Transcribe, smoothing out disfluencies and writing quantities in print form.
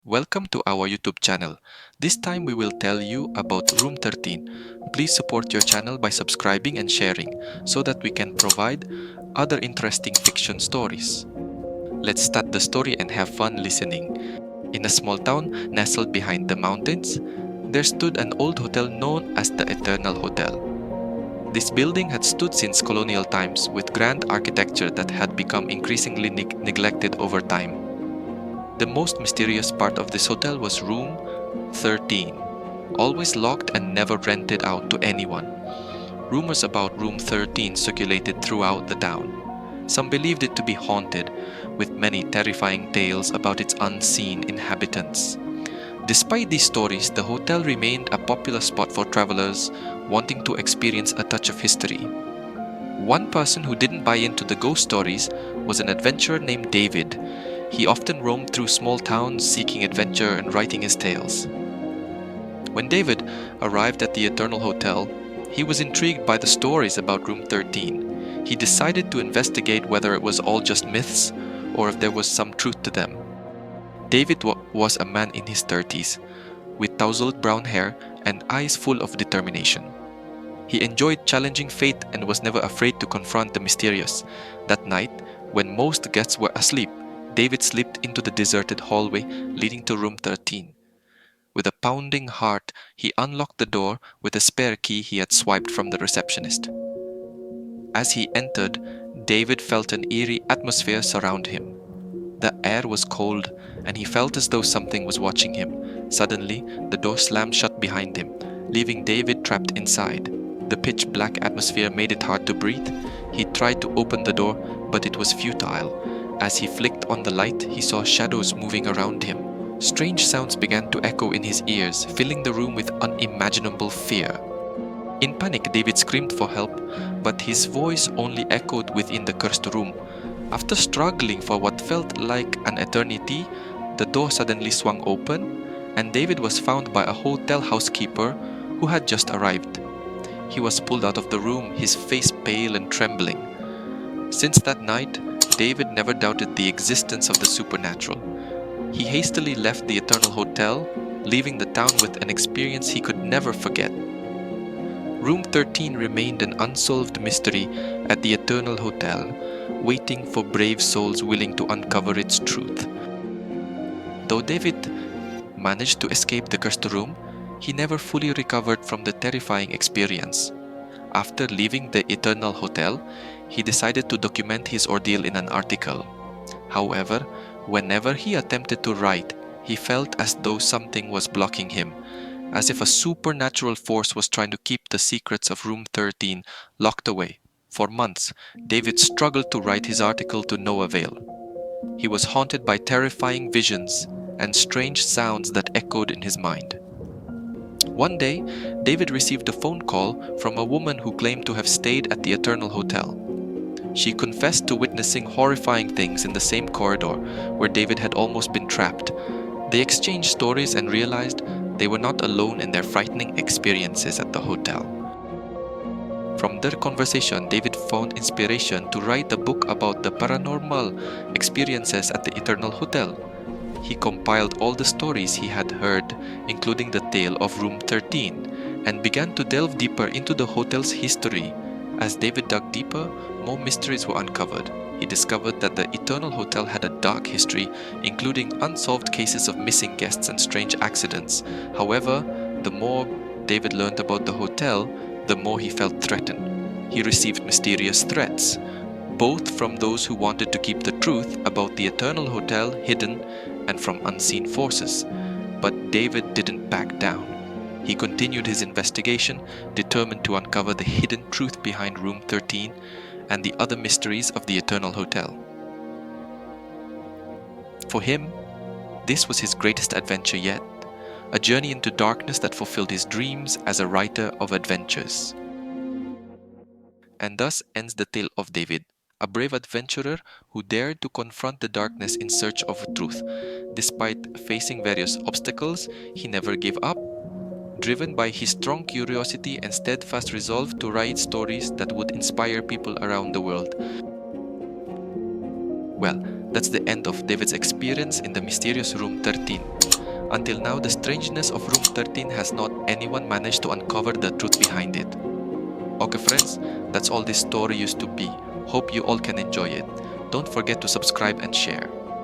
Welcome to our YouTube channel. This time we will tell you about Room 13. Please support your channel by subscribing and sharing so that we can provide other interesting fiction stories. Let's start the story and have fun listening. In a small town nestled behind the mountains, there stood an old hotel known as the Eternal Hotel. This building had stood since colonial times with grand architecture that had become increasingly neglected over time. The most mysterious part of this hotel was room 13, always locked and never rented out to anyone. Rumors about room 13 circulated throughout the town. Some believed it to be haunted, with many terrifying tales about its unseen inhabitants. Despite these stories, the hotel remained a popular spot for travelers wanting to experience a touch of history. One person who didn't buy into the ghost stories was an adventurer named David. He often roamed through small towns seeking adventure and writing his tales. When David arrived at the Eternal Hotel, he was intrigued by the stories about Room 13. He decided to investigate whether it was all just myths or if there was some truth to them. David was a man in his 30s, with tousled brown hair and eyes full of determination. He enjoyed challenging fate and was never afraid to confront the mysterious. That night, when most guests were asleep, David slipped into the deserted hallway leading to room 13. With a pounding heart, he unlocked the door with a spare key he had swiped from the receptionist. As he entered, David felt an eerie atmosphere surround him. The air was cold, and he felt as though something was watching him. Suddenly, the door slammed shut behind him, leaving David trapped inside. The pitch-black atmosphere made it hard to breathe. He tried to open the door, but it was futile. As he flicked on the light, he saw shadows moving around him. Strange sounds began to echo in his ears, filling the room with unimaginable fear. In panic, David screamed for help, but his voice only echoed within the cursed room. After struggling for what felt like an eternity, the door suddenly swung open, and David was found by a hotel housekeeper who had just arrived. He was pulled out of the room, his face pale and trembling. Since that night, David never doubted the existence of the supernatural. He hastily left the Eternal Hotel, leaving the town with an experience he could never forget. Room 13 remained an unsolved mystery at the Eternal Hotel, waiting for brave souls willing to uncover its truth. Though David managed to escape the cursed room, he never fully recovered from the terrifying experience. After leaving the Eternal Hotel, he decided to document his ordeal in an article. However, whenever he attempted to write, he felt as though something was blocking him, as if a supernatural force was trying to keep the secrets of Room 13 locked away. For months, David struggled to write his article to no avail. He was haunted by terrifying visions and strange sounds that echoed in his mind. One day, David received a phone call from a woman who claimed to have stayed at the Eternal Hotel. She confessed to witnessing horrifying things in the same corridor where David had almost been trapped. They exchanged stories and realized they were not alone in their frightening experiences at the hotel. From their conversation, David found inspiration to write a book about the paranormal experiences at the Eternal Hotel. He compiled all the stories he had heard, including the tale of Room 13, and began to delve deeper into the hotel's history. As David dug deeper, more mysteries were uncovered. He discovered that the Eternal Hotel had a dark history, including unsolved cases of missing guests and strange accidents. However, the more David learned about the hotel, the more he felt threatened. He received mysterious threats, both from those who wanted to keep the truth about the Eternal Hotel hidden and from unseen forces. But David didn't back down. He continued his investigation, determined to uncover the hidden truth behind Room 13 and the other mysteries of the Eternal Hotel. For him, this was his greatest adventure yet, a journey into darkness that fulfilled his dreams as a writer of adventures. And thus ends the tale of David, a brave adventurer who dared to confront the darkness in search of truth. Despite facing various obstacles, he never gave up. Driven by his strong curiosity and steadfast resolve to write stories that would inspire people around the world. Well, that's the end of David's experience in the mysterious Room 13. Until now, the strangeness of Room 13 has not anyone managed to uncover the truth behind it. Okay friends, that's all this story used to be. Hope you all can enjoy it. Don't forget to subscribe and share.